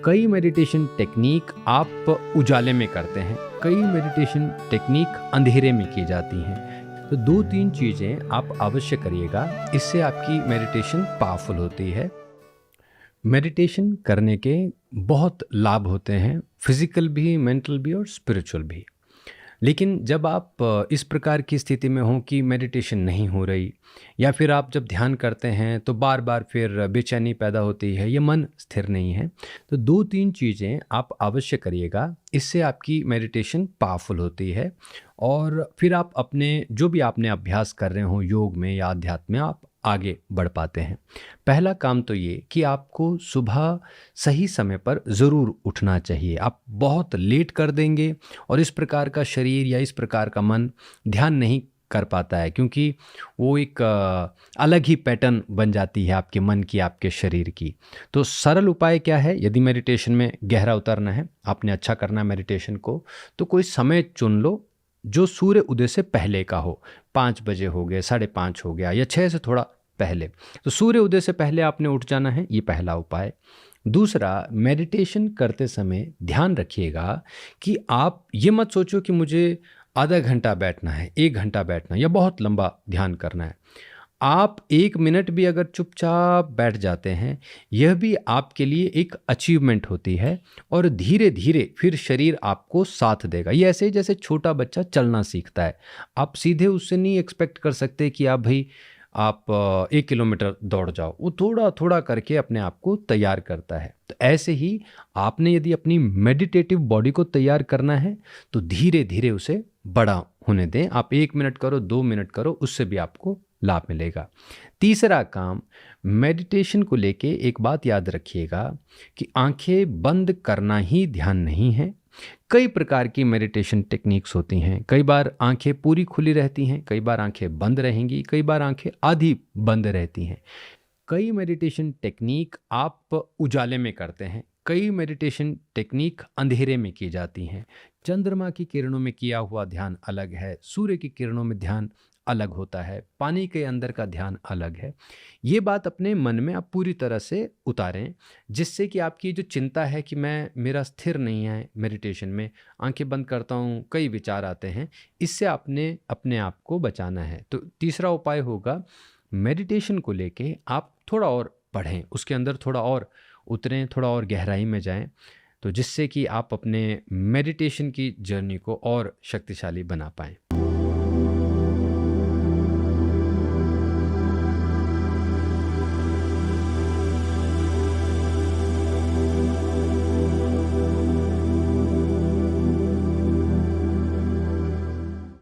कई meditation technique आप उजाले में करते हैं, कई मेडिटेशन टेक्निक अंधेरे में की जाती हैं। तो 2-3 चीज़ें आप अवश्य करिएगा, इससे आपकी मेडिटेशन पावरफुल होती है। मेडिटेशन करने के बहुत लाभ होते हैं, फिज़िकल भी, मेंटल भी और स्पिरिचुअल भी। लेकिन जब आप इस प्रकार की स्थिति में हों कि मेडिटेशन नहीं हो रही, या फिर आप जब ध्यान करते हैं तो बार बार फिर बेचैनी पैदा होती है, ये मन स्थिर नहीं है, तो 2-3 चीज़ें आप अवश्य करिएगा, इससे आपकी मेडिटेशन पावरफुल होती है। और फिर आप अपने जो भी आपने अभ्यास कर रहे हो योग में या अध्यात्म में, आप आगे बढ़ पाते हैं। पहला काम तो ये कि आपको सुबह सही समय पर ज़रूर उठना चाहिए। आप बहुत लेट कर देंगे और इस प्रकार का शरीर या इस प्रकार का मन ध्यान नहीं कर पाता है, क्योंकि वो एक अलग ही पैटर्न बन जाती है आपके मन की, आपके शरीर की। तो सरल उपाय क्या है, यदि मेडिटेशन में गहरा उतरना है, आपने अच्छा करना है मेडिटेशन को, तो कोई समय चुन लो जो सूर्य उदय से पहले का हो। 5 बजे हो गए, 5:30 हो गया, या 6 से थोड़ा पहले। तो सूर्य उदय से पहले आपने उठ जाना है, ये पहला उपाय। दूसरा, मेडिटेशन करते समय ध्यान रखिएगा कि आप ये मत सोचो कि मुझे आधा घंटा बैठना है, 1 घंटा बैठना है या बहुत लंबा ध्यान करना है। आप 1 मिनट भी अगर चुपचाप बैठ जाते हैं, यह भी आपके लिए एक अचीवमेंट होती है, और धीरे-धीरे फिर शरीर आपको साथ देगा। ये ऐसे ही जैसे छोटा बच्चा चलना सीखता है। आप सीधे उससे नहीं एक्सपेक्ट कर सकते कि आप 1 किलोमीटर दौड़ जाओ। वो थोड़ा-थोड़ा करके अपने आप को तैयार करता है। तो ऐसे ही आपने यदि अपनी मेडिटेटिव बॉडी को तैयार करना है, तो धीरे-धीरे उसे बड़ा होने दें। आप 1 मिनट करो, 2 मिनट करो, उससे भी आपको लाभ मिलेगा। तीसरा काम, मेडिटेशन को लेके एक बात याद रखिएगा कि आंखें बंद करना ही ध्यान नहीं है। कई प्रकार की मेडिटेशन टेक्निक्स होती हैं। कई बार आंखें पूरी खुली रहती हैं, कई बार आंखें बंद रहेंगी, कई बार आंखें आधी बंद रहती हैं। कई मेडिटेशन टेक्निक आप उजाले में करते हैं, कई मेडिटेशन टेक्निक अंधेरे में की जाती हैं। चंद्रमा की किरणों में किया हुआ ध्यान अलग है, सूर्य की किरणों में ध्यान अलग होता है, पानी के अंदर का ध्यान अलग है। ये बात अपने मन में आप पूरी तरह से उतारें, जिससे कि आपकी जो चिंता है कि मेरा स्थिर नहीं है मेडिटेशन में, आंखें बंद करता हूँ, कई विचार आते हैं, इससे आपने अपने आप को बचाना है। तो तीसरा उपाय होगा, मेडिटेशन को लेके आप थोड़ा और पढ़ें, उसके अंदर थोड़ा और उतरें, थोड़ा और गहराई में जाएं, तो जिससे कि आप अपने मेडिटेशन की जर्नी को और शक्तिशाली बना पाएं।